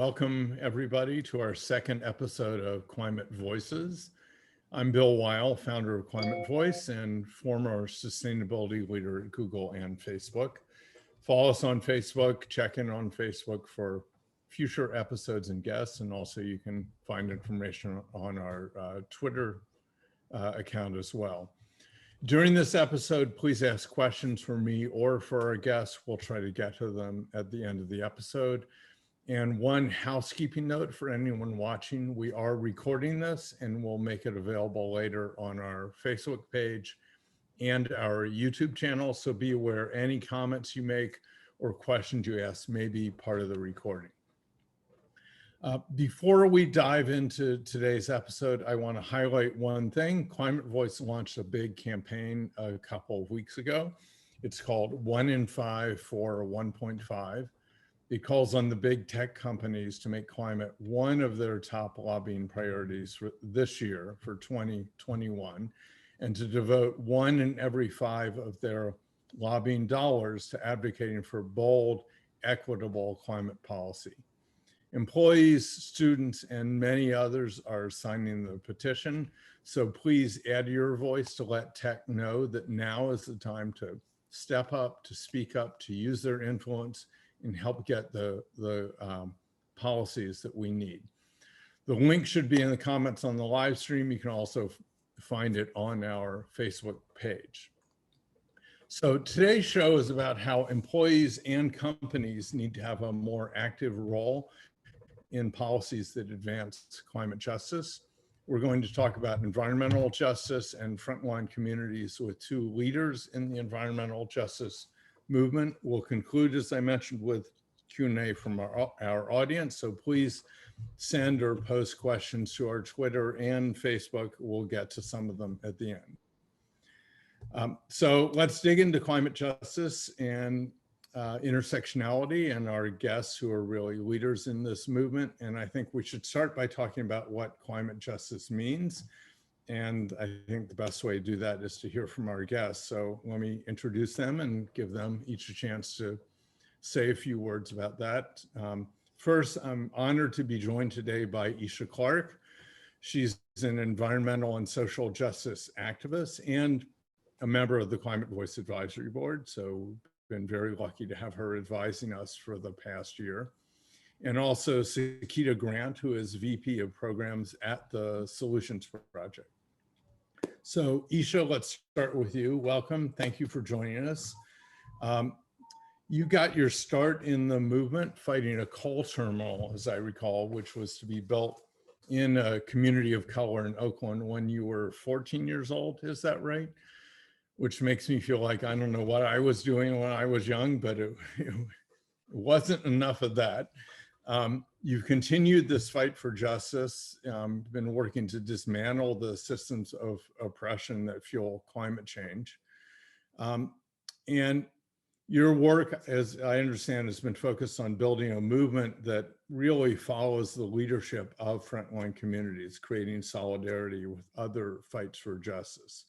Welcome everybody to our second episode of Climate Voices. I'm Bill Weil, founder of Climate Voice and former sustainability leader at Google and Facebook. Follow us on Facebook, check in on Facebook for future episodes and guests, and also you can find information on our Twitter account as well. During this episode, please ask questions for me or for our guests. We'll try to get to them at the end of the episode. And one housekeeping note for anyone watching, we are recording this and we'll make it available later on our Facebook page and our YouTube channel. So be aware any comments you make or questions you ask may be part of the recording. Before we dive into today's episode, I want to highlight one thing. Climate Voice launched a big campaign a couple of weeks ago. It's called 1 in 5 for 1.5. It calls on the big tech companies to make climate one of their top lobbying priorities for this year, for 2021, and to devote 1 in every 5 of their lobbying dollars to advocating for bold, equitable climate policy. Employees, students, and many others are signing the petition. So please add your voice to let tech know that now is the time to step up, to speak up, to use their influence and help get the policies that we need. The link should be in the comments on the live stream. You can also find it on our Facebook page. So today's show is about how employees and companies need to have a more active role in policies that advance climate justice. We're going to talk about environmental justice and frontline communities with 2 leaders in the environmental justice movement. We'll conclude, as I mentioned, with Q&A from our audience. So please send or post questions to our Twitter and Facebook. We'll get to some of them at the end. So let's dig into climate justice and intersectionality and our guests who are really leaders in this movement. And I think we should start by talking about what climate justice means. And I think the best way to do that is to hear from our guests. So let me introduce them and give them each a chance to say a few words about that. First, I'm honored to be joined today by Isha Clarke. She's an environmental and social justice activist and a member of the Climate Voice Advisory Board. So been very lucky to have her advising us for the past year. And also Sekita Grant, who is VP of Programs at the Solutions Project. So Isha, let's start with you. Welcome, thank you for joining us. You got your start in the movement fighting a coal terminal, as I recall, which was to be built in a community of color in Oakland when you were 14 years old, is that right? Which makes me feel like I don't know what I was doing when I was young, but it wasn't enough of that. You've continued this fight for justice, been working to dismantle the systems of oppression that fuel climate change. And your work, as I understand, has been focused on building a movement that really follows the leadership of frontline communities, creating solidarity with other fights for justice.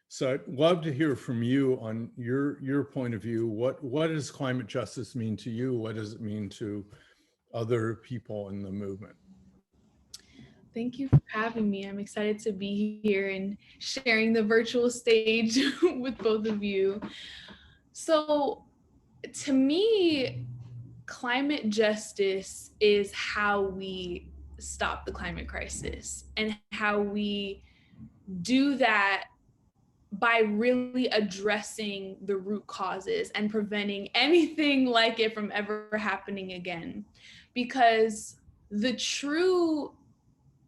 So I'd love to hear from you on your point of view. What does climate justice mean to you? What does it mean to other people in the movement? Thank you for having me. I'm excited to be here and sharing the virtual stage with both of you. So to me, climate justice is how we stop the climate crisis and how we do that by really addressing the root causes and preventing anything like it from ever happening again. Because the true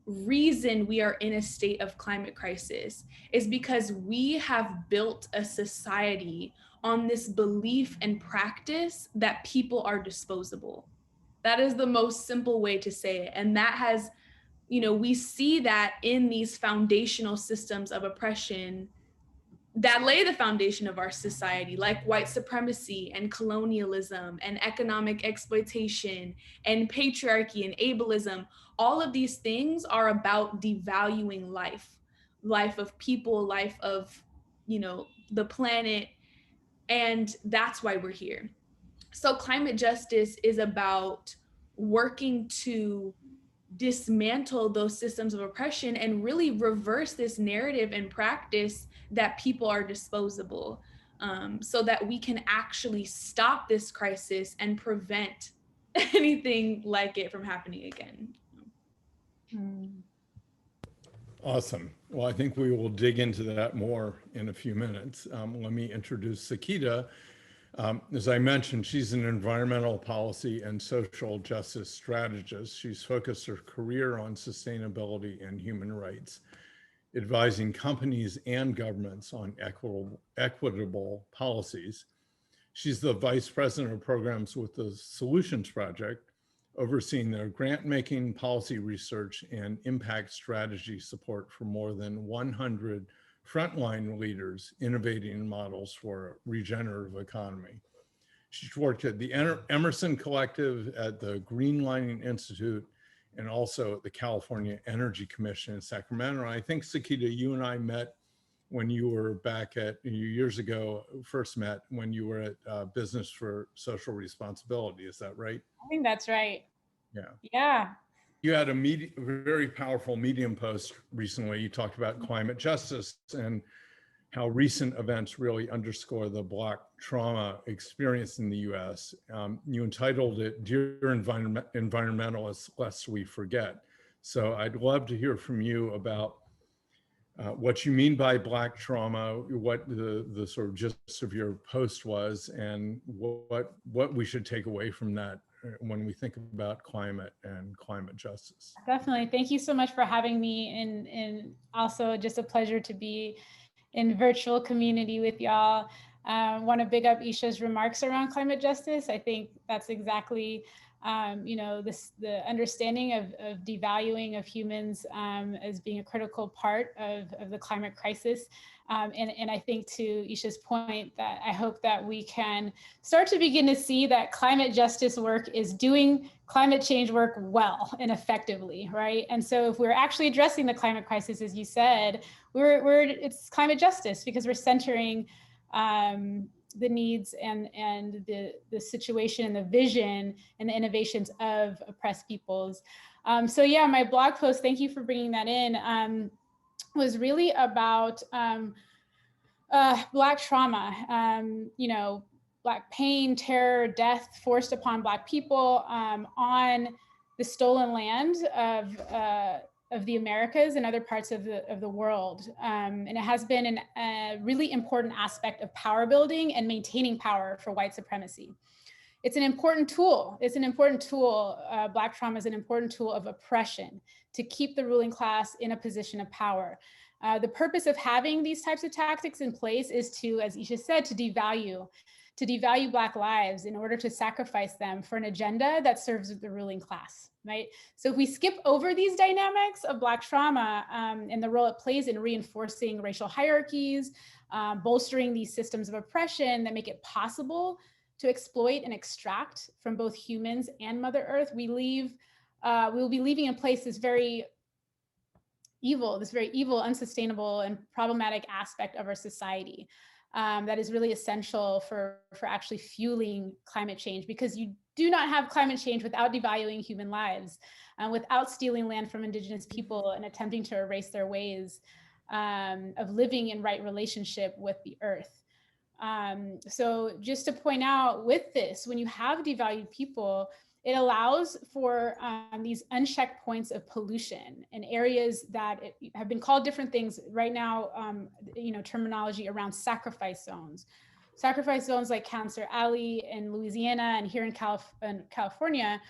reason we are in a state of climate crisis is because we have built a society on this belief and practice that people are disposable. That is the most simple way to say it. And that has, we see that in these foundational systems of oppression that lay the foundation of our society, like white supremacy and colonialism and economic exploitation and patriarchy and ableism. All of these things are about devaluing life of people, life of, the planet. And that's why we're here. So climate justice is about working to dismantle those systems of oppression and really reverse this narrative and practice that people are disposable, so that we can actually stop this crisis and prevent anything like it from happening again. Awesome. Well, I think we will dig into that more in a few minutes. Let me introduce Sekita. As I mentioned, she's an environmental policy and social justice strategist. She's focused her career on sustainability and human rights, advising companies and governments on equitable policies. She's the vice president of programs with the Solutions Project, overseeing their grant-making, policy research, and impact strategy support for more than 100 frontline leaders innovating models for a regenerative economy. She's worked at the Emerson Collective, at the Green Lining Institute, and also at the California Energy Commission in Sacramento. I think, Sekita, you and I met when you were back at, years ago, first met when you were at Business for Social Responsibility. Is that right? I think that's right. Yeah. Yeah. You had a very powerful Medium post recently. You talked about climate justice and how recent events really underscore the Black trauma experience in the US. You entitled it, "Dear Environmentalists, Lest We Forget." So I'd love to hear from you about what you mean by Black trauma, what the sort of gist of your post was, and what we should take away from that when we think about climate and climate justice. Definitely. Thank you so much for having me, and also just a pleasure to be in virtual community with y'all. Want to big up Isha's remarks around climate justice. I think that's exactly, the understanding of devaluing of humans as being a critical part of the climate crisis. And I think, to Isha's point, that I hope that we can start to begin to see that climate justice work is doing climate change work well and effectively, right? And so if we're actually addressing the climate crisis, as you said, it's climate justice, because we're centering the needs and the situation and the vision and the innovations of oppressed peoples. So yeah, my blog post, thank you for bringing that in, was really about Black trauma, Black pain, terror, death forced upon Black people on the stolen land of the Americas and other parts of the world. And it has been a really important aspect of power building and maintaining power for white supremacy. It's an important tool. It's an important tool. Black trauma is an important tool of oppression to keep the ruling class in a position of power. The purpose of having these types of tactics in place is to, as Isha said, to devalue Black lives in order to sacrifice them for an agenda that serves the ruling class, right? So if we skip over these dynamics of Black trauma and the role it plays in reinforcing racial hierarchies, bolstering these systems of oppression that make it possible to exploit and extract from both humans and Mother Earth, we will be leaving in place this very evil, unsustainable, and problematic aspect of our society that is really essential for actually fueling climate change, because you do not have climate change without devaluing human lives, without stealing land from Indigenous people and attempting to erase their ways of living in right relationship with the earth. So just to point out with this, when you have devalued people, it allows for these unchecked points of pollution in areas that have been called different things right now, terminology around sacrifice zones. Sacrifice zones like Cancer Alley in Louisiana, and here in California,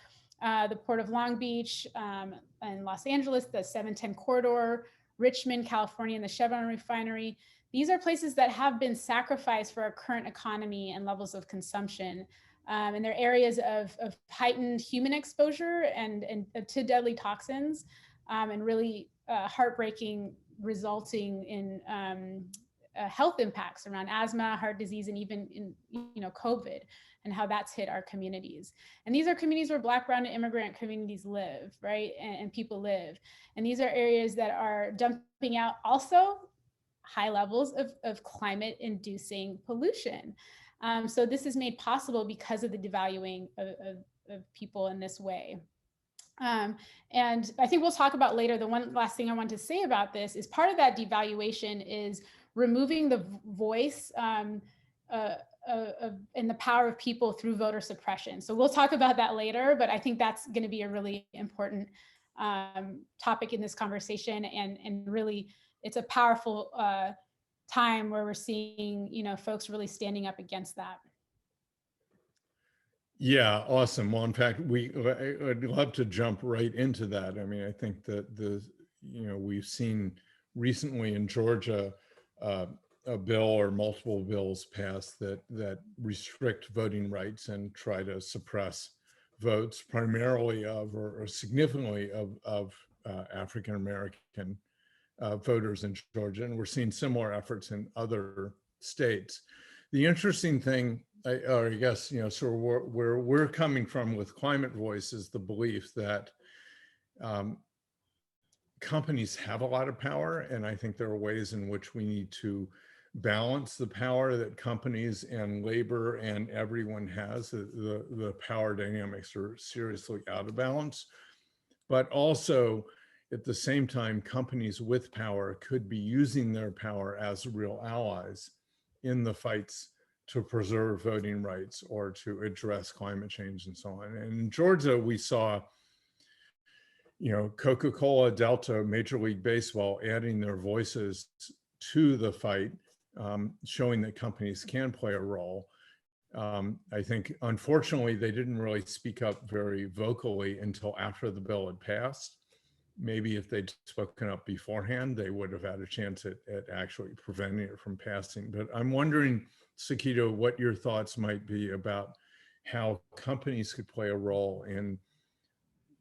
the Port of Long Beach, and Los Angeles, the 710 corridor, Richmond, California, and the Chevron refinery. These are places that have been sacrificed for our current economy and levels of consumption. And they're areas of heightened human exposure and to deadly toxins, and really heartbreaking, resulting in health impacts around asthma, heart disease, and even in COVID, and how that's hit our communities. And these are communities where Black, brown, and immigrant communities live, right? And people live. And these are areas that are dumping out also high levels of climate-inducing pollution. So this is made possible because of the devaluing people in this way. And I think we'll talk about later, the one last thing I want to say about this is part of that devaluation is removing the voice and the power of people through voter suppression. So we'll talk about that later, but I think that's going to be a really important topic in this conversation. And really, it's a powerful time where we're seeing, folks really standing up against that. Yeah, awesome. Well, in fact, I'd love to jump right into that. I mean, I think that we've seen recently in Georgia a bill or multiple bills passed that restrict voting rights and try to suppress votes primarily of or significantly of African American voters in Georgia, and we're seeing similar efforts in other states. The interesting thing, I guess, so where we're coming from with ClimateVoice is the belief that companies have a lot of power, and I think there are ways in which we need to balance the power that companies and labor and everyone has. The power dynamics are seriously out of balance, but also at the same time, companies with power could be using their power as real allies in the fights to preserve voting rights or to address climate change and so on. And in Georgia, we saw, Coca-Cola, Delta, Major League Baseball adding their voices to the fight, showing that companies can play a role. I think, unfortunately, they didn't really speak up very vocally until after the bill had passed. Maybe if they'd spoken up beforehand, they would have had a chance at actually preventing it from passing. But I'm wondering, Sekita, what your thoughts might be about how companies could play a role in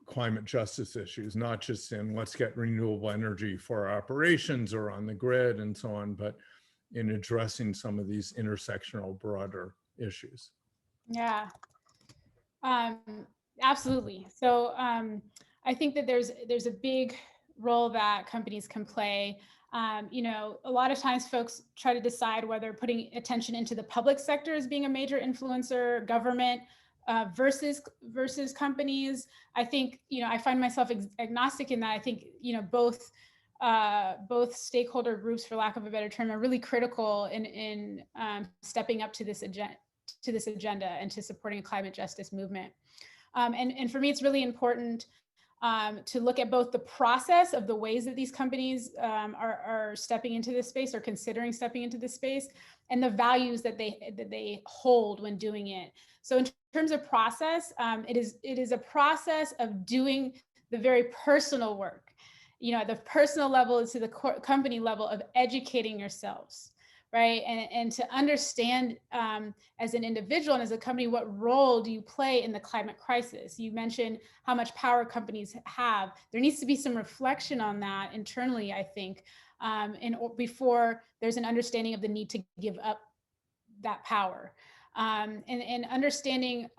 climate justice issues, not just in let's get renewable energy for our operations or on the grid and so on, but in addressing some of these intersectional broader issues. Yeah, absolutely. So I think that there's a big role that companies can play. A lot of times folks try to decide whether putting attention into the public sector as being a major influencer, government versus companies. I think, I find myself agnostic in that. I think, both stakeholder groups, for lack of a better term, are really critical in stepping up to this agenda and to supporting a climate justice movement. And for me, it's really important to look at both the process of the ways that these companies are stepping into this space or considering stepping into this space, and the values that they hold when doing it. So in terms of process, it is a process of doing the very personal work, at the personal level to the company level of educating yourselves, right? And to understand as an individual and as a company, what role do you play in the climate crisis? You mentioned how much power companies have. There needs to be some reflection on that internally, I think, before there's an understanding of the need to give up that power. And understanding,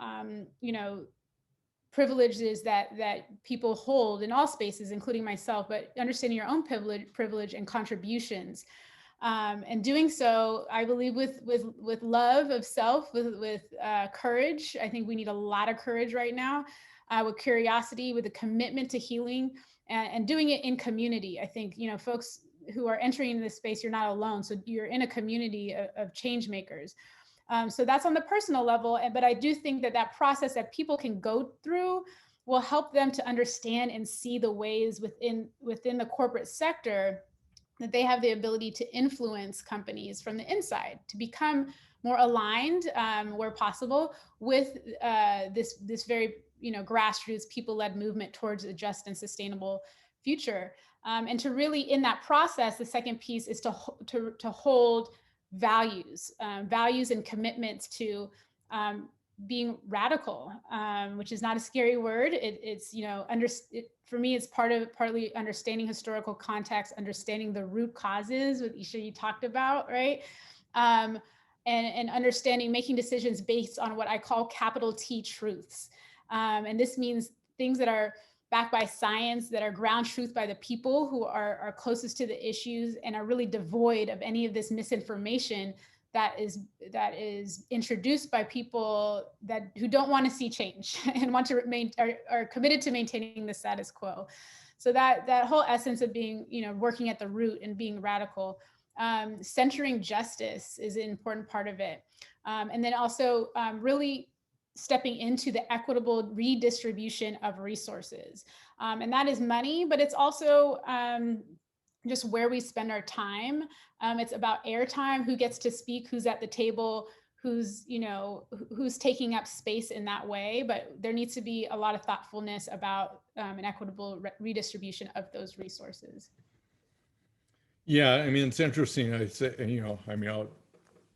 privileges that people hold in all spaces, including myself, but understanding your own privilege and contributions. And doing so, I believe, with love of self, with courage. I think we need a lot of courage right now, with curiosity, with a commitment to healing, and doing it in community. I think, folks who are entering this space, you're not alone. So you're in a community of change makers. So that's on the personal level. But I do think that process that people can go through will help them to understand and see the ways within the corporate sector that they have the ability to influence companies from the inside, to become more aligned where possible with this very grassroots people-led movement towards a just and sustainable future. And to really, in that process, the second piece is to hold values and commitments to being radical, which is not a scary word. It's for me, it's partly understanding historical context, understanding the root causes, what Isha, you talked about, right? And understanding, making decisions based on what I call capital T truths. And this means things that are backed by science, that are ground truth by the people who are closest to the issues and are really devoid of any of this misinformation that is introduced by people who don't want to see change and want to remain are committed to maintaining the status quo. So that whole essence of being, working at the root and being radical, centering justice is an important part of it. And then also really stepping into the equitable redistribution of resources. And that is money, but it's also just where we spend our time. It's about airtime, who gets to speak, who's at the table, who's taking up space in that way. But there needs to be a lot of thoughtfulness about an equitable redistribution of those resources. Yeah, I mean, it's interesting. I say,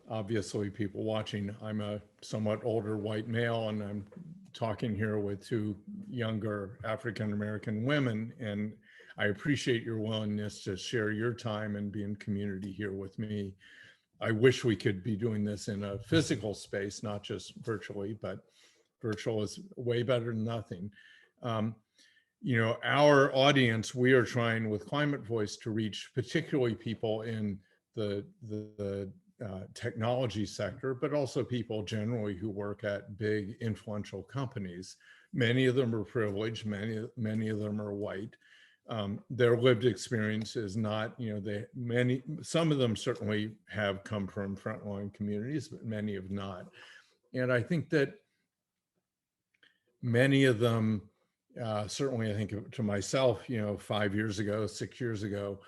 obviously people watching, I'm a somewhat older white male, and I'm talking here with two younger African-American women, and I appreciate your willingness to share your time and be in community here with me. I wish we could be doing this in a physical space, not just virtually, but virtual is way better than nothing. Our audience, we are trying with Climate Voice to reach particularly people in the technology sector, but also people generally who work at big influential companies. Many of them are privileged, many of them are white. Their lived experience is not, some of them certainly have come from frontline communities, but many have not. And I think that many of them, certainly I think to myself, 5 years ago, 6 years ago,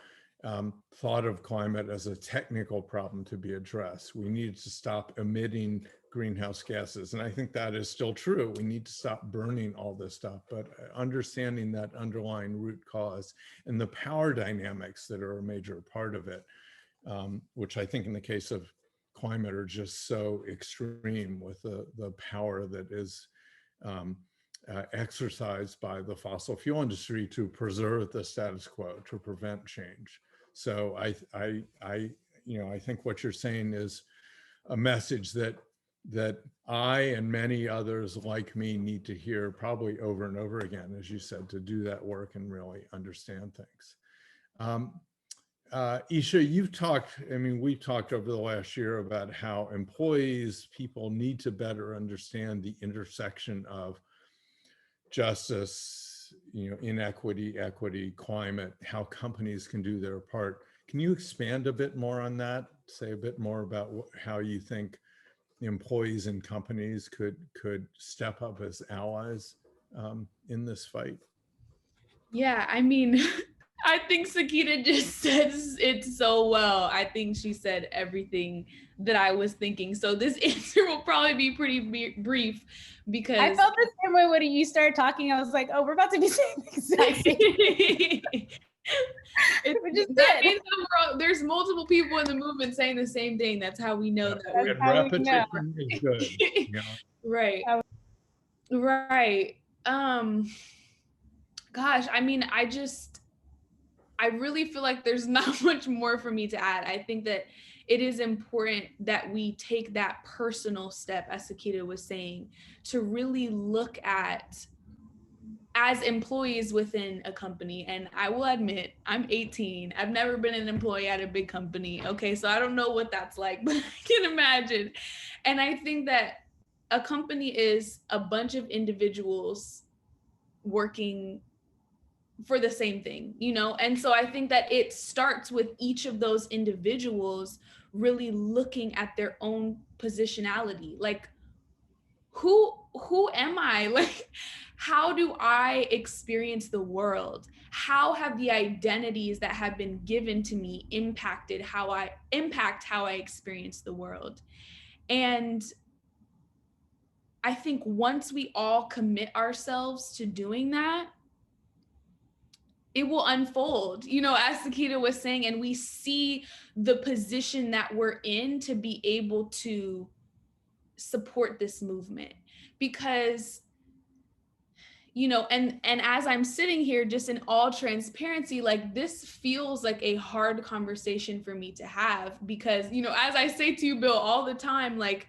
thought of climate as a technical problem to be addressed. We needed to stop emitting greenhouse gases. And I think that is still true. We need to stop burning all this stuff, but understanding that underlying root cause and the power dynamics that are a major part of it, which I think in the case of climate are just so extreme, with the power that is exercised by the fossil fuel industry to preserve the status quo, to prevent change. So I think what you're saying is a message that I and many others like me need to hear probably over and over again, as you said, to do that work and really understand things. Isha, we've talked over the last year about how employees, people need to better understand the intersection of justice, inequity, equity, climate, how companies can do their part. Can you expand a bit more on that? Say a bit more about how you think employees and companies could step up as allies in this fight? Yeah, I mean, I think Sekita just says it so well. I think she said everything that I was thinking. So this answer will probably be pretty brief, because I felt the same way when you started talking. I was like, oh, we're about to be saying the exact same thing. That means there's multiple people in the movement saying the same thing. That's how we know that repetition is good. Right. Right. Gosh, I mean, I really feel like there's not much more for me to add. I think that it is important that we take that personal step, as Sekita was saying, to really look at, as employees within a company. And I will admit, I'm 18. I've never been an employee at a big company. Okay, so I don't know what that's like, but I can imagine. And I think that a company is a bunch of individuals working for the same thing, And so I think that it starts with each of those individuals really looking at their own positionality. Like, who am I? Like, how do I experience the world? How have the identities that have been given to me impacted how I experience the world? And I think once we all commit ourselves to doing that, it will unfold, as Sekita was saying, and we see the position that we're in to be able to support this movement. Because, and as I'm sitting here, just in all transparency, like, this feels like a hard conversation for me to have, because, as I say to you, Bill, all the time, like,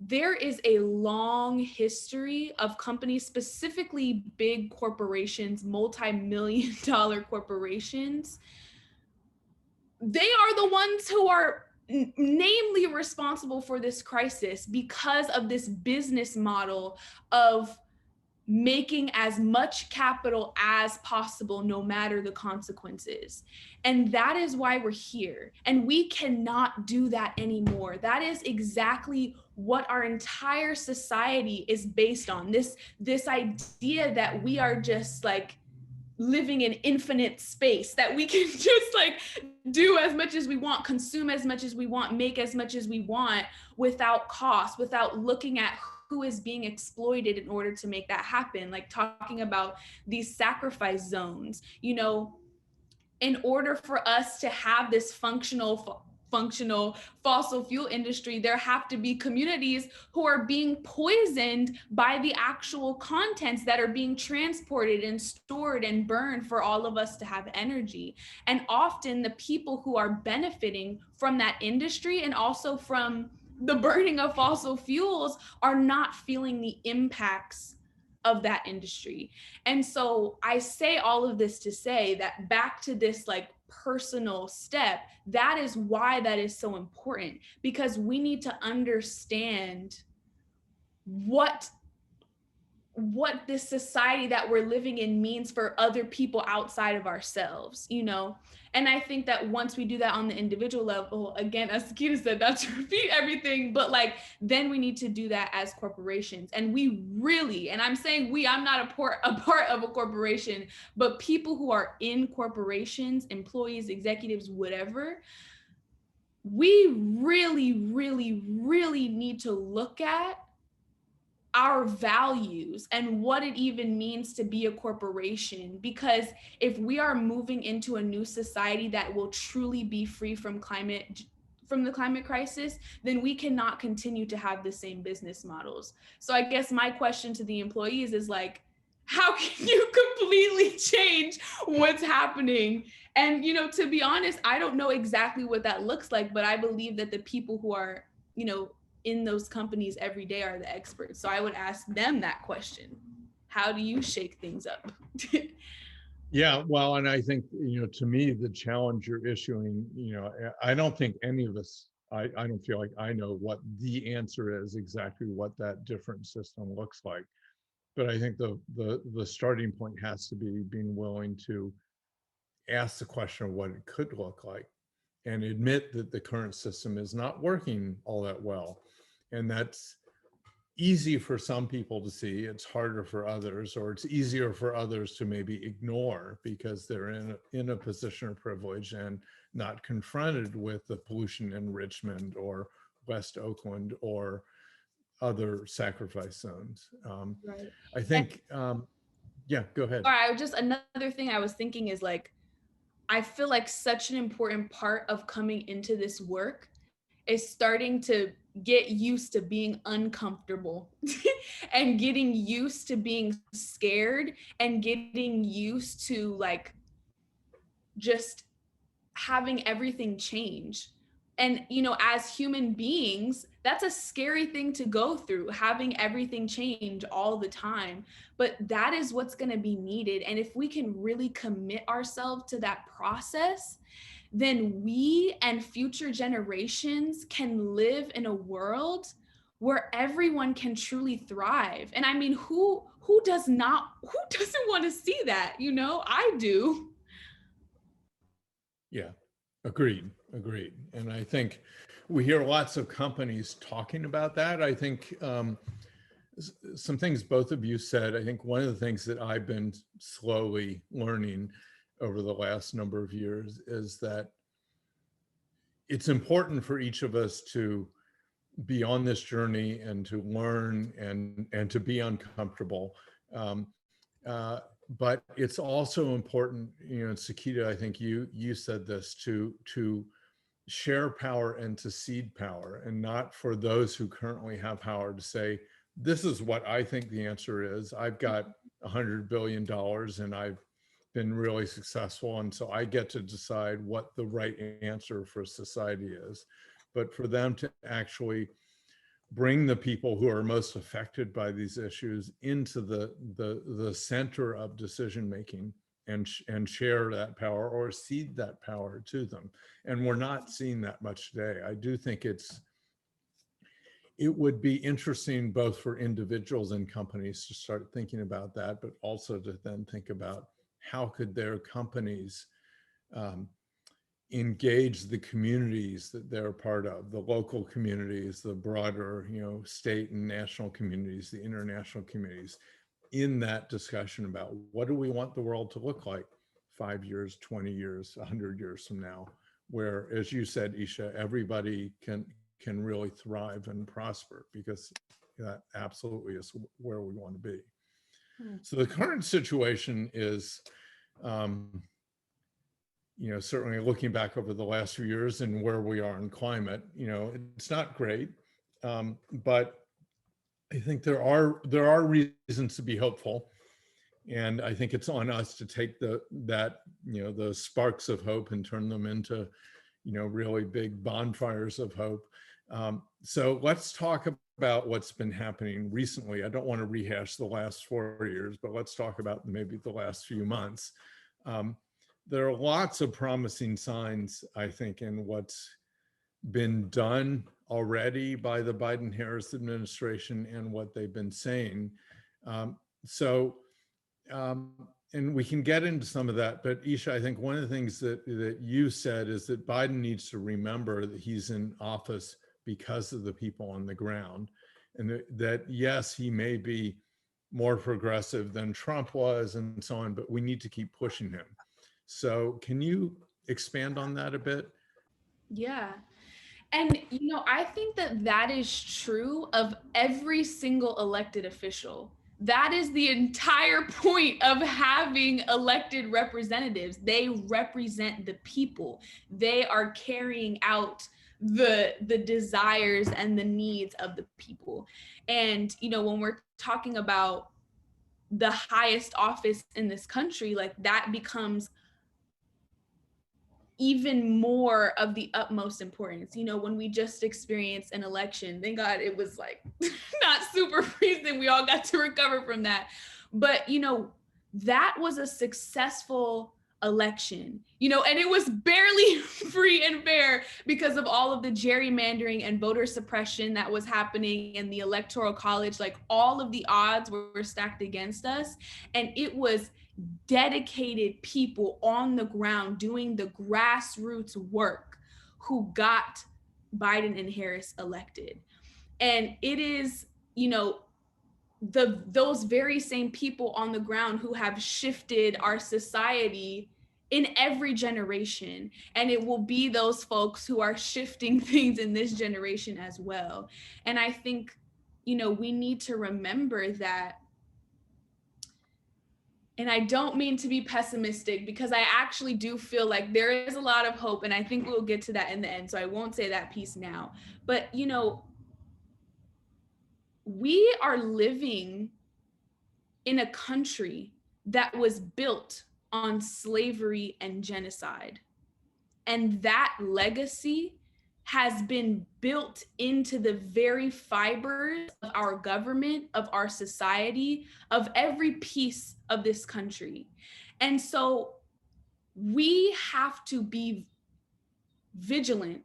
there is a long history of companies, specifically big corporations, multi-million-dollar corporations, they are the ones who are namely responsible for this crisis because of this business model of making as much capital as possible, no matter the consequences. And that is why we're here. And we cannot do that anymore. That is exactly what our entire society is based on. This idea that we are just like living in infinite space, that we can just like do as much as we want, consume as much as we want, make as much as we want without cost, without looking at who is being exploited in order to make that happen. Like talking about these sacrifice zones, you know, in order for us to have this functional fossil fuel industry, there have to be communities who are being poisoned by the actual contents that are being transported and stored and burned for all of us to have energy. And often the people who are benefiting from that industry and also from the burning of fossil fuels are not feeling the impacts of that industry. And so I say all of this to say that back to this like personal step, that is why that is so important, because we need to understand what this society that we're living in means for other people outside of ourselves, you know? And I think that once we do that on the individual level, again, as Sekita said, not to repeat everything, but like, then we need to do that as corporations. And we really, and I'm saying we, I'm not a part of a corporation, but people who are in corporations, employees, executives, whatever, we really, really, really need to look at our values and what it even means to be a corporation. Because if we are moving into a new society that will truly be free from the climate crisis, then we cannot continue to have the same business models. So I guess my question to the employees is like, how can you completely change what's happening? And, you know, to be honest, I don't know exactly what that looks like, but I believe that the people who are, you know, in those companies every day are the experts. So I would ask them that question. How do you shake things up? Yeah, well, and I think, you know, to me, the challenge you're issuing, you know, I don't think any of us, I don't feel like I know what the answer is, exactly what that different system looks like. But I think the starting point has to be being willing to ask the question of what it could look like and admit that the current system is not working all that well. And that's easy for some people to see, it's harder for others, or it's easier for others to maybe ignore because they're in a position of privilege and not confronted with the pollution enrichment or West Oakland or other sacrifice zones. Right. I think, yeah, go ahead. All right, just another thing I was thinking is like, I feel like such an important part of coming into this work is starting to get used to being uncomfortable and getting used to being scared and getting used to like just having everything change. And, you know, as human beings, that's a scary thing to go through, having everything change all the time. But that is what's going to be needed. And if we can really commit ourselves to that process, then we and future generations can live in a world where everyone can truly thrive. And I mean, who doesn't want to see that? You know, I do. Yeah, agreed. And I think we hear lots of companies talking about that. I think some things both of you said, I think one of the things that I've been slowly learning over the last number of years is that it's important for each of us to be on this journey and to learn and to be uncomfortable. But it's also important, you know, Sekita, I think you said this, to share power and to cede power, and not for those who currently have power to say, this is what I think the answer is. I've got $100 billion and I've been really successful, and so I get to decide what the right answer for society is. But for them to actually bring the people who are most affected by these issues into the center of decision making and share that power or cede that power to them. And we're not seeing that much today. I do think it would be interesting both for individuals and companies to start thinking about that, but also to then think about how could their companies engage the communities that they're part of, the local communities, the broader, state and national communities, the international communities, in that discussion about what do we want the world to look like 5 years, 20 years, 100 years from now, where, as you said, Isha, everybody can really thrive and prosper, because that absolutely is where we want to be. So the current situation is, certainly looking back over the last few years and where we are in climate, it's not great, but I think there are reasons to be hopeful, and I think it's on us to take the sparks of hope and turn them into, really big bonfires of hope. So let's talk about what's been happening recently. I don't want to rehash the last 4 years, but let's talk about maybe the last few months. There are lots of promising signs, I think, in what's been done already by the Biden-Harris administration and what they've been saying. And we can get into some of that, but Isha, I think one of the things that you said is that Biden needs to remember that he's in office because of the people on the ground, and that yes, he may be more progressive than Trump was and so on, but we need to keep pushing him. So can you expand on that a bit? Yeah. And, I think that is true of every single elected official. That is the entire point of having elected representatives. They represent the people. They are carrying out the desires and the needs of the people. And, when we're talking about the highest office in this country, like, that becomes even more of the utmost importance. When we just experienced an election, thank God it was like not super recent, we all got to recover from that. But, that was a successful election, and it was barely free and fair because of all of the gerrymandering and voter suppression that was happening in the Electoral College. Like, all of the odds were stacked against us, and it was dedicated people on the ground doing the grassroots work who got Biden and Harris elected. And it is, those very same people on the ground who have shifted our society in every generation. And it will be those folks who are shifting things in this generation as well. And I think, we need to remember that. And I don't mean to be pessimistic, because I actually do feel like there is a lot of hope, and I think we'll get to that in the end. So I won't say that piece now. But, we are living in a country that was built on slavery and genocide. And that legacy has been built into the very fibers of our government, of our society, of every piece of this country. And so we have to be vigilant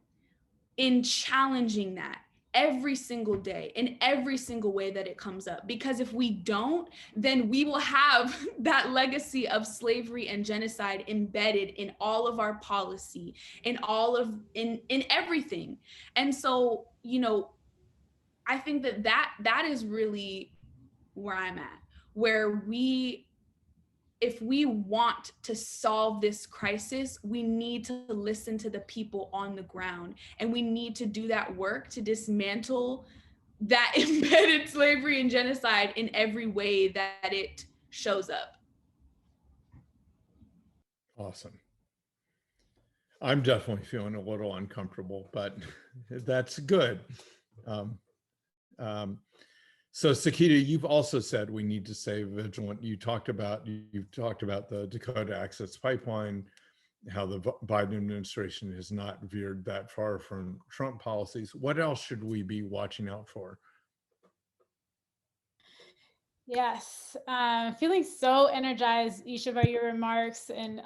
in challenging that every single day, in every single way that it comes up. Because if we don't, then we will have that legacy of slavery and genocide embedded in all of our policy, in everything. And so, I think that is really where I'm at, where if we want to solve this crisis, we need to listen to the people on the ground, and we need to do that work to dismantle that embedded slavery and genocide in every way that it shows up. Awesome. I'm definitely feeling a little uncomfortable, but that's good. So Sekita, you've also said we need to stay vigilant. You've talked about the Dakota Access Pipeline, how the Biden administration has not veered that far from Trump policies. What else should we be watching out for? Yes, feeling so energized, Isha, by your remarks, and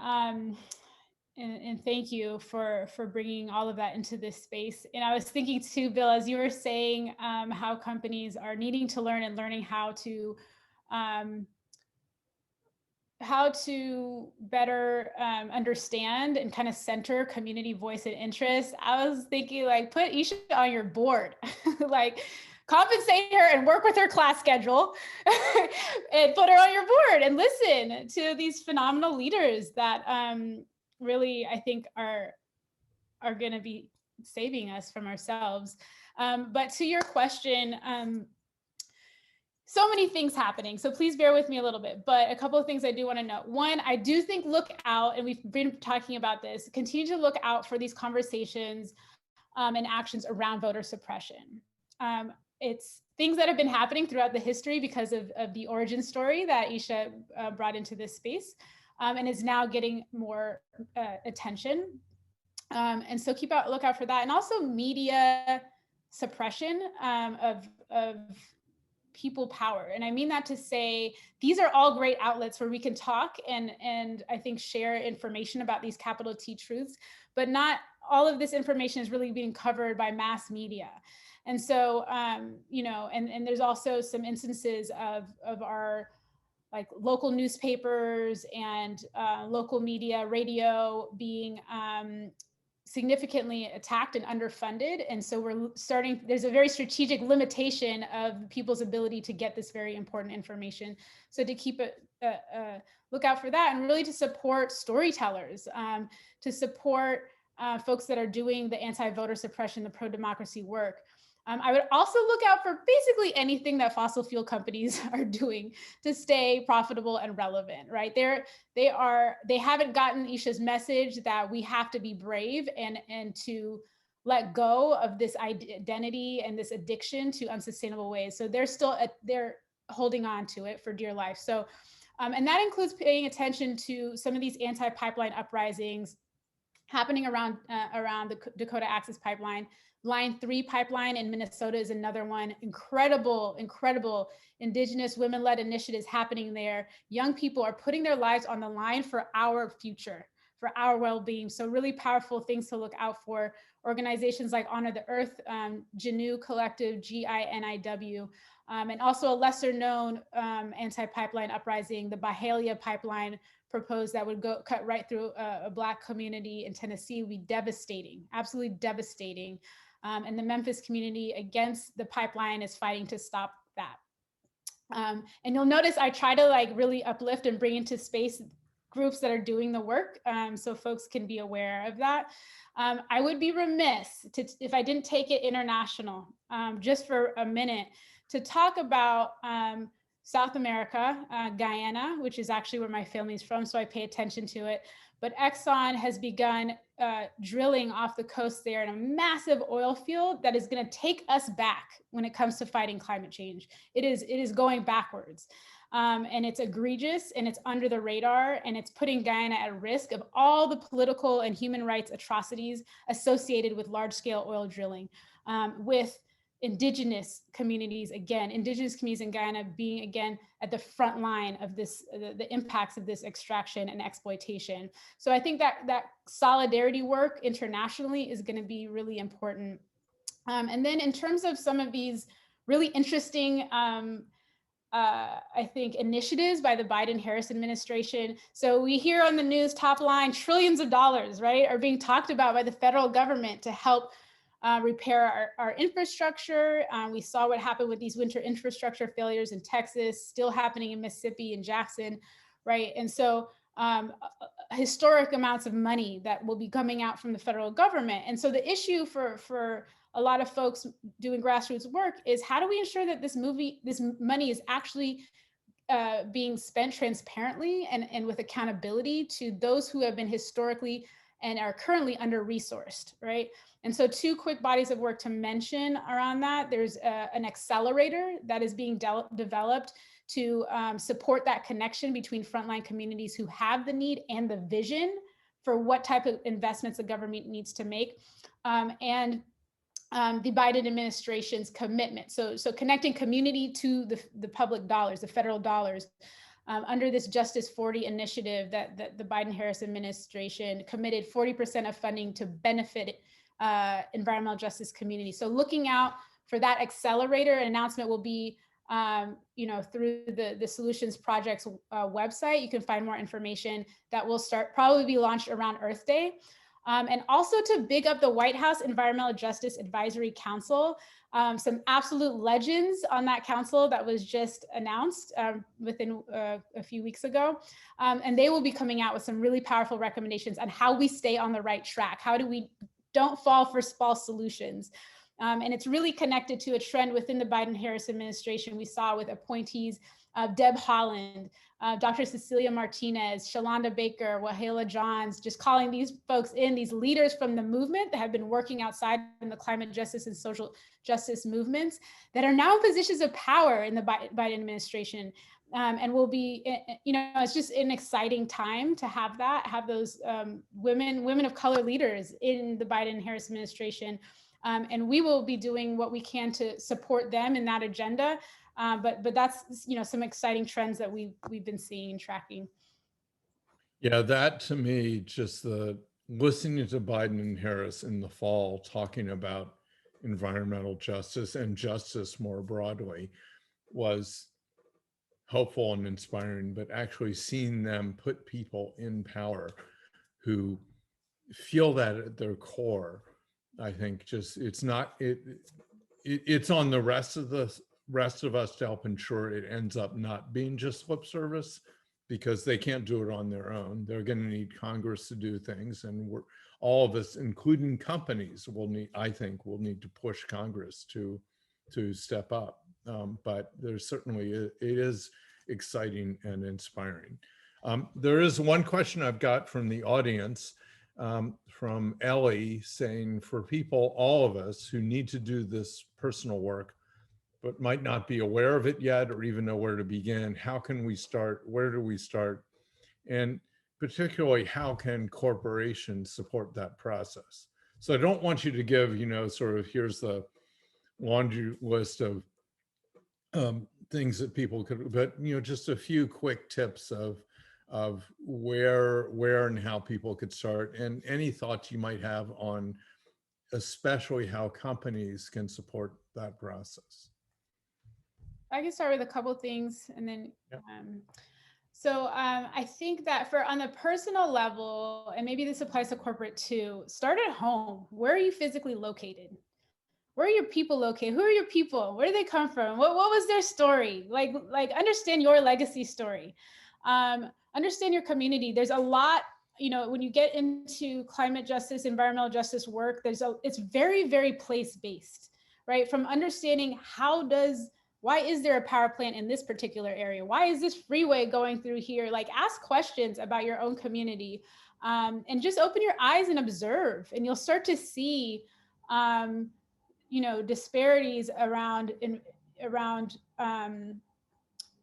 thank you for bringing all of that into this space. And I was thinking too, Bill, as you were saying, how companies are needing to learn and learning um, how to better understand and kind of center community voice and interest. I was thinking, like, put Isha on your board, like compensate her and work with her class schedule and put her on your board and listen to these phenomenal leaders that really, I think, are going to be saving us from ourselves. But to your question, so many things happening, so please bear with me a little bit, but a couple of things I do want to note. One, I do think look out, and we've been talking about this, continue to look out for these conversations and actions around voter suppression. It's things that have been happening throughout the history because of the origin story that Isha brought into this space, and is now getting more attention. And so keep out, look out for that. And also media suppression of people power. And I mean that to say, these are all great outlets where we can talk and I think share information about these capital T truths, but not all of this information is really being covered by mass media. And so, you know, and there's also some instances of our like local newspapers and local media, radio being significantly attacked and underfunded. And so we're starting, there's a very strategic limitation of people's ability to get this very important information. So to keep a look out for that, and really to support storytellers, to support folks that are doing the anti-voter suppression, the pro-democracy work. I would also look out for basically anything that fossil fuel companies are doing to stay profitable and relevant, right? They haven't gotten Isha's message that we have to be brave and to let go of this identity and this addiction to unsustainable ways. So they're holding on to it for dear life. So, and that includes paying attention to some of these anti-pipeline uprisings happening around the Dakota Access Pipeline. Line 3 pipeline in Minnesota is another one. Incredible Indigenous women-led initiatives happening there. Young people are putting their lives on the line for our future, for our well-being. So really powerful things to look out for. Organizations like Honor the Earth, GINIW Collective, GINIW, and also a lesser known anti-pipeline uprising, the Byhalia pipeline proposed that would cut right through a Black community in Tennessee, would be devastating, absolutely devastating. And the Memphis community against the pipeline is fighting to stop that. And you'll notice I try to like really uplift and bring into space groups that are doing the work, so folks can be aware of that. I would be remiss if I didn't take it international, just for a minute, to talk about South America, Guyana, which is actually where my family's from, so I pay attention to it. But Exxon has begun drilling off the coast there in a massive oil field that is going to take us back when it comes to fighting climate change. It is going backwards. And it's egregious and it's under the radar, and it's putting Guyana at risk of all the political and human rights atrocities associated with large-scale oil drilling, with Indigenous communities, Indigenous communities in Guyana being again at the front line of this, the impacts of this extraction and exploitation. So I think that solidarity work internationally is going to be really important. And then in terms of some of these really interesting, I think, initiatives by the Biden-Harris administration. So we hear on the news top line, trillions of dollars, right, are being talked about by the federal government to help repair our infrastructure. We saw what happened with these winter infrastructure failures in Texas, still happening in Mississippi and Jackson, right? And so historic amounts of money that will be coming out from the federal government. And so the issue for a lot of folks doing grassroots work is, how do we ensure that this money is actually being spent transparently and with accountability to those who have been historically and are currently under-resourced, right? And so 2 quick bodies of work to mention around that. There's an accelerator that is being developed to support that connection between frontline communities who have the need and the vision for what type of investments the government needs to make. And the Biden administration's commitment. So connecting community to the public dollars, the federal dollars, under this Justice 40 initiative that the Biden-Harris administration committed 40% of funding to benefit environmental justice community. So looking out for that accelerator, an announcement will be through the Solutions Project's website. You can find more information that will probably be launched around Earth Day. And also to big up the White House Environmental Justice Advisory Council, some absolute legends on that council that was just announced within a few weeks ago. And they will be coming out with some really powerful recommendations on how we stay on the right track. How do we don't fall for false solutions? And it's really connected to a trend within the Biden-Harris administration we saw with appointees Deb Haaland, Dr. Cecilia Martinez, Shalonda Baker, Wahala Johns, just calling these folks in, these leaders from the movement that have been working outside in the climate justice and social justice movements that are now in positions of power in the Biden administration. And will be, it's just an exciting time to have those women of color leaders in the Biden-Harris administration. And we will be doing what we can to support them in that agenda. But that's, some exciting trends that we've been seeing and tracking. Yeah, that to me, just listening to Biden and Harris in the fall talking about environmental justice and justice more broadly was helpful and inspiring, but actually seeing them put people in power who feel that at their core, I think it's on the rest of us to help ensure it ends up not being just lip service, because they can't do it on their own. They're going to need Congress to do things, and all of us, including companies, will need to push Congress to step up. But there's certainly, it is exciting and inspiring. There is one question I've got from the audience, from Ellie, saying, for people, all of us who need to do this personal work, but might not be aware of it yet or even know where to begin, how can we start? Where do we start? And particularly, how can corporations support that process? So I don't want you to give, sort of, here's the laundry list of things that people could, but, just a few quick tips of where and how people could start, and any thoughts you might have on especially how companies can support that process. I can start with a couple of things, and then yeah. I think that on the personal level, and maybe this applies to corporate too, start at home. Where are you physically located? Where are your people located? Who are your people? Where do they come from? What was their story? Like understand your legacy story. Understand your community. There's a lot, when you get into climate justice, environmental justice work, it's very, very place-based, right? From understanding why is there a power plant in this particular area? Why is this freeway going through here? Like, ask questions about your own community, and just open your eyes and observe, and you'll start to see, disparities around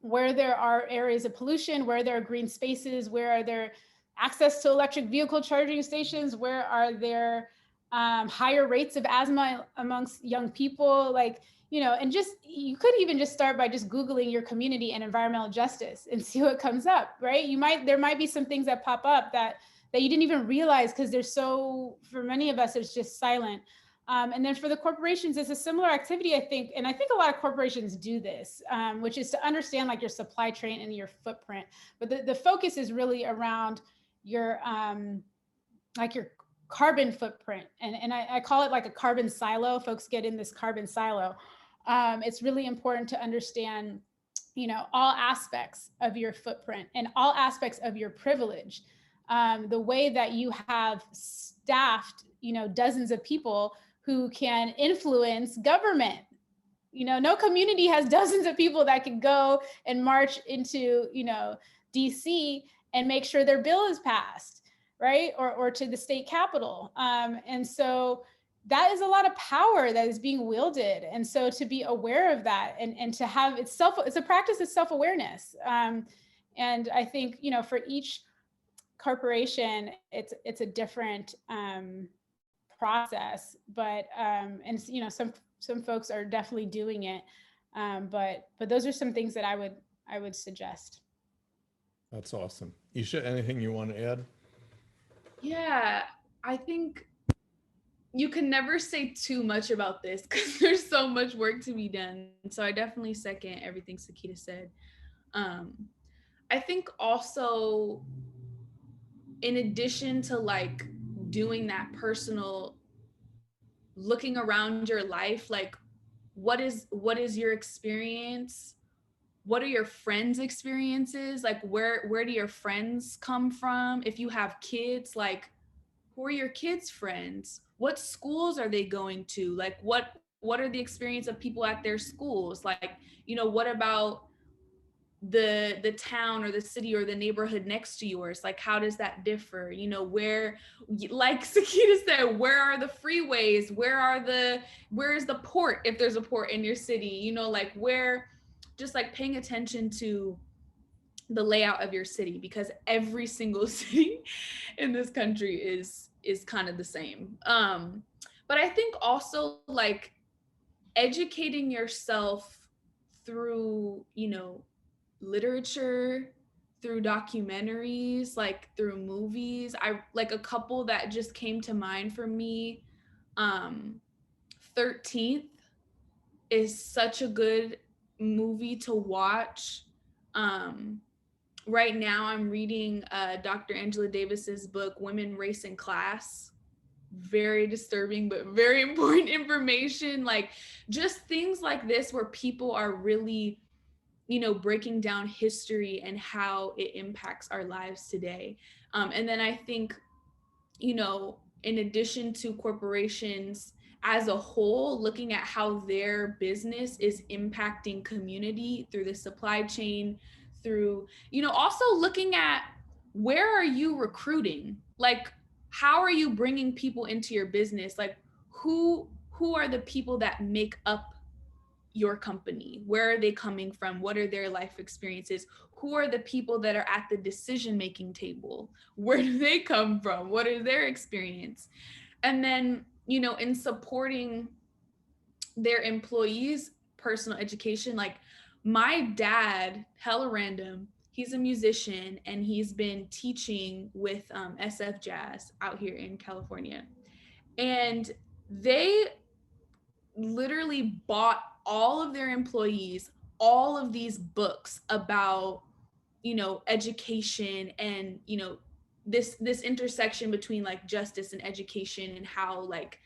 where there are areas of pollution, where there are green spaces, where are there access to electric vehicle charging stations, where are there higher rates of asthma amongst young people, and you could even just start by just Googling your community and environmental justice and see what comes up, right? There might be some things that pop up that you didn't even realize, because for many of us, it's just silent. And then for the corporations, it's a similar activity, I think, and I think a lot of corporations do this, which is to understand your supply chain and your footprint. But the focus is really around your your carbon footprint, and I call it like a carbon silo. Folks get in this carbon silo. It's really important to understand, all aspects of your footprint and all aspects of your privilege. The way that you have staffed, dozens of people who can influence government. No community has dozens of people that can go and march into, DC and make sure their bill is passed, right? Or to the state capitol. And so that is a lot of power that is being wielded. And so to be aware of that and to have it's a practice of self-awareness. And I think, for each corporation, it's a different process, but and you know, some folks are definitely doing it, but those are some things that I would suggest. That's awesome. Isha, anything you want to add? Yeah, I think you can never say too much about this because there's so much work to be done. So I definitely second everything Sekita said. I think also, in addition to like doing that personal, looking around your life, like what is your experience? What are your friends' experiences? Like where do your friends come from? If you have kids, like who are your kids' friends? What schools are they going to? Like what are the experience of people at their schools? Like, you know, what about the town or the city or the neighborhood next to yours? Like how does that differ? You know, where, like Sekita said, where are the freeways? Where is the port, if there's a port in your city? You know, like where, just like paying attention to the layout of your city, because every single city in this country is kind of the same. But I think also like educating yourself through, you know, literature, through documentaries, like through movies. I like a couple that just came to mind for me. 13th is such a good movie to watch. Right now I'm reading Dr. Angela Davis's book, Women, Race, and Class. Very disturbing, but very important information. Like just things like this where people are really, you know, breaking down history and how it impacts our lives today. And then I think, you know, in addition to corporations as a whole, looking at how their business is impacting community through the supply chain, through, you know, also looking at where are you recruiting? Like, how are you bringing people into your business? Like, who are the people that make up your company? Where are they coming from? What are their life experiences? Who are the people that are at the decision-making table? Where do they come from? What is their experience? And then, you know, in supporting their employees' personal education, like my dad, hella random, he's a musician and he's been teaching with SF Jazz out here in California. And they literally bought all of their employees all of these books about, you know, education and, you know, this intersection between like justice and education, and how like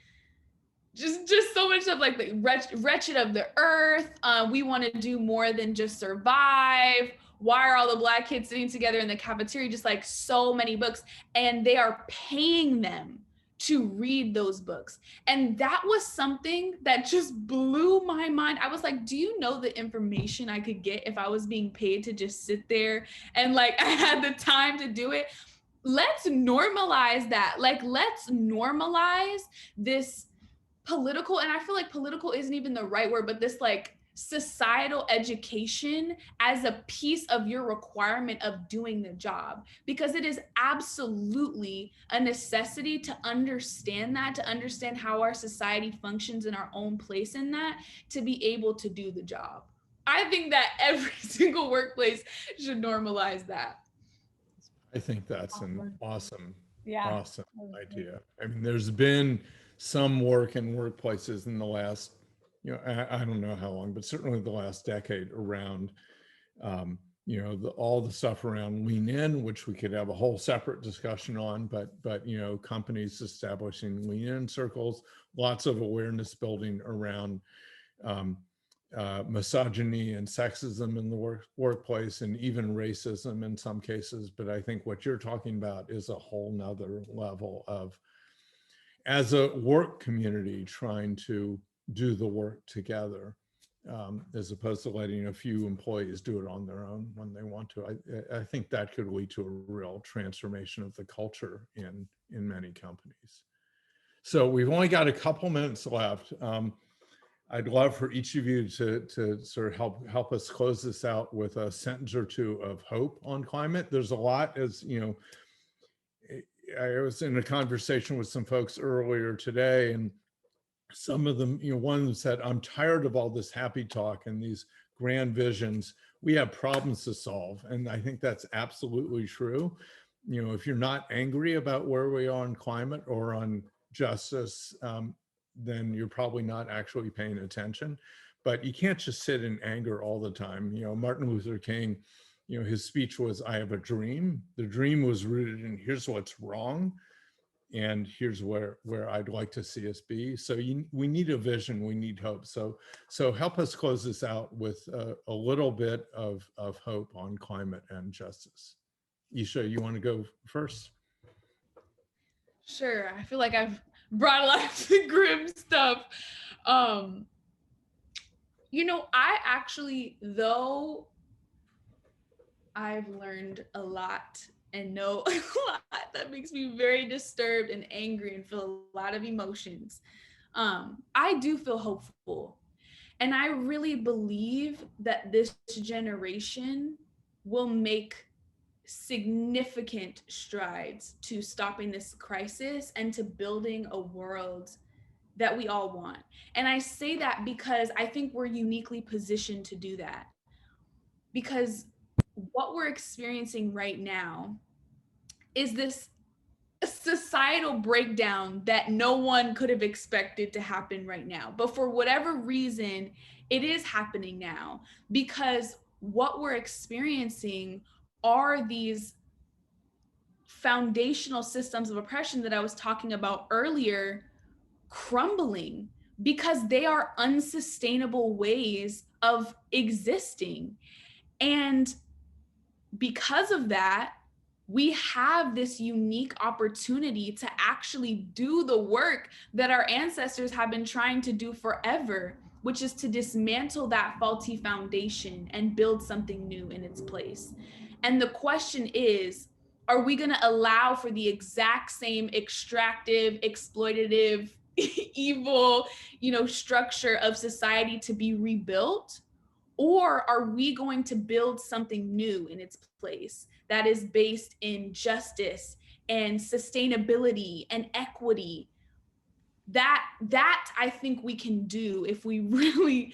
just so much stuff, like the wretched of the earth. We want to do more than just survive. Why are all the Black kids sitting together in the cafeteria? Just like so many books, and they are paying them to read those books. And that was something that just blew my mind. I was like, do you know the information I could get if I was being paid to just sit there and like I had the time to do it? Let's normalize that. Like, let's normalize this political, and I feel like political isn't even the right word, but this like societal education as a piece of your requirement of doing the job, because it is absolutely a necessity to understand that, to understand how our society functions in our own place in that, to be able to do the job. I think that every single workplace should normalize that. I think that's an awesome Yeah. idea. I mean, there's been some work in workplaces in the last, you know, I don't know how long, but certainly the last decade around, you know, all the stuff around lean in, which we could have a whole separate discussion on, but you know, companies establishing lean in circles, lots of awareness building around misogyny and sexism in the workplace, and even racism in some cases. But I think what you're talking about is a whole nother level of, as a work community, trying to do the work together, as opposed to letting a few employees do it on their own when they want to. I think that could lead to a real transformation of the culture in many companies. So we've only got a couple minutes left. I'd love for each of you to sort of help us close this out with a sentence or two of hope on climate. There's a lot, as you know, I was in a conversation with some folks earlier today, and some of them, one of them said, I'm tired of all this happy talk and these grand visions. We have problems to solve. And I think that's absolutely true. If you're not angry about where we are on climate or on justice, then you're probably not actually paying attention. But you can't just sit in anger all the time. Martin Luther King, his speech was, I have a dream. The dream was rooted in here's what's wrong, and here's where I'd like to see us be. So we need a vision, we need hope. So help us close this out with a little bit of hope on climate and justice. Isha, you want to go first? Sure. I feel like I've brought a lot of the grim stuff. I actually, though I've learned a lot and know a lot that makes me very disturbed and angry and feel a lot of emotions, I do feel hopeful. And I really believe that this generation will make significant strides to stopping this crisis and to building a world that we all want. And I say that because I think we're uniquely positioned to do that. Because what we're experiencing right now is this societal breakdown that no one could have expected to happen right now. But for whatever reason, it is happening now, because what we're experiencing are these foundational systems of oppression that I was talking about earlier crumbling, because they are unsustainable ways of existing. And because of that, we have this unique opportunity to actually do the work that our ancestors have been trying to do forever, which is to dismantle that faulty foundation and build something new in its place. And the question is, are we going to allow for the exact same extractive, exploitative, evil, structure of society to be rebuilt? Or are we going to build something new in its place that is based in justice and sustainability and equity? That I think we can do if we really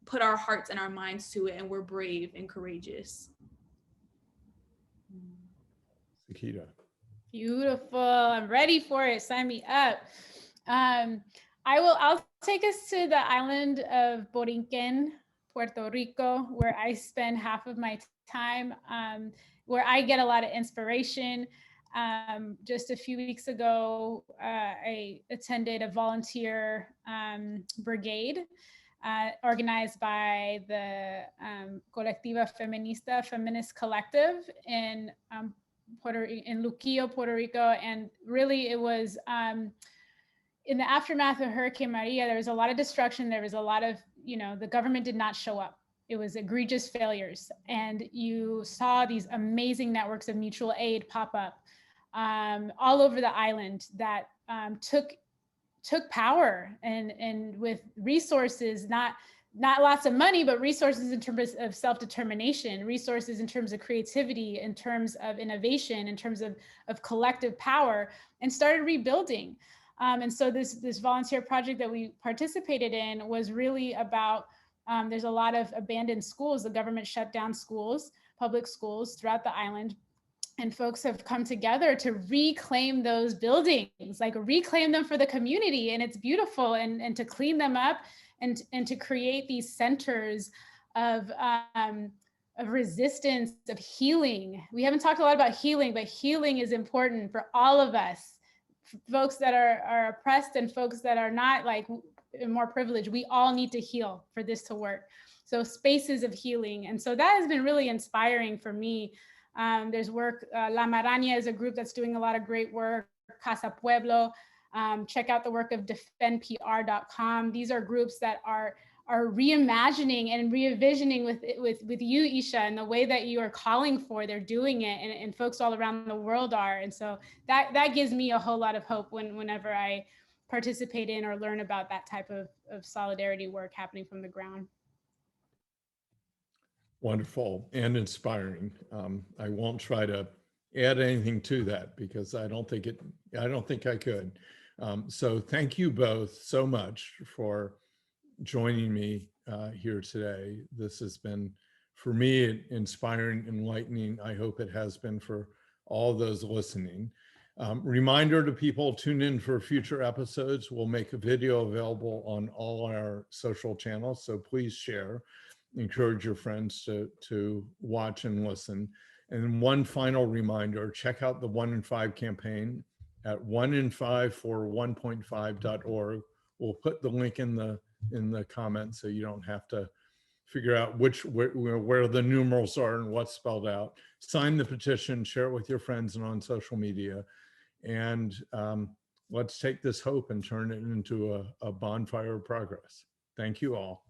put our hearts and our minds to it, and we're brave and courageous. Sekita. Beautiful. I'm ready for it. Sign me up. I'll take us to the island of Borinquen, Puerto Rico, where I spend half of my time, where I get a lot of inspiration. Just a few weeks ago, I attended a volunteer brigade organized by the Colectiva Feminista, Feminist Collective in Luquillo, Puerto Rico. And really it was, in the aftermath of Hurricane Maria, there was a lot of destruction. There was a lot of, the government did not show up. It was egregious failures. And you saw these amazing networks of mutual aid pop up all over the island that took power and with resources, not lots of money, but resources in terms of self-determination, resources in terms of creativity, in terms of innovation, in terms of collective power, and started rebuilding. And so this volunteer project that we participated in was really about, there's a lot of abandoned schools. The government shut down schools, public schools throughout the island. And folks have come together to reclaim those buildings, like reclaim them for the community. And it's beautiful, and to clean them up and to create these centers of resistance, of healing. We haven't talked a lot about healing, but healing is important for all of us. Folks that are oppressed and folks that are not, like more privileged, we all need to heal for this to work. So spaces of healing. And so that has been really inspiring for me. There's work, La Maraña is a group that's doing a lot of great work, Casa Pueblo. Check out the work of defendpr.com. These are groups that are reimagining and re-envisioning with you, Isha, and the way that you are calling for, they're doing it, and folks all around the world are. And so that gives me a whole lot of hope whenever I participate in or learn about that type of solidarity work happening from the ground. Wonderful and inspiring. I won't try to add anything to that because I don't think I could. So thank you both so much for joining me here today. This has been, for me, inspiring, enlightening. I hope it has been for all those listening. Reminder to people, tune in for future episodes. We'll make a video available on all our social channels, so please share. Encourage your friends to watch and listen. And one final reminder, check out the 1 in 5 campaign at 1in5for1.5.org. We'll put the link in the comments so you don't have to figure out where the numerals are and what's spelled out. Sign the petition, share it with your friends and on social media. And let's take this hope and turn it into a bonfire of progress. Thank you all.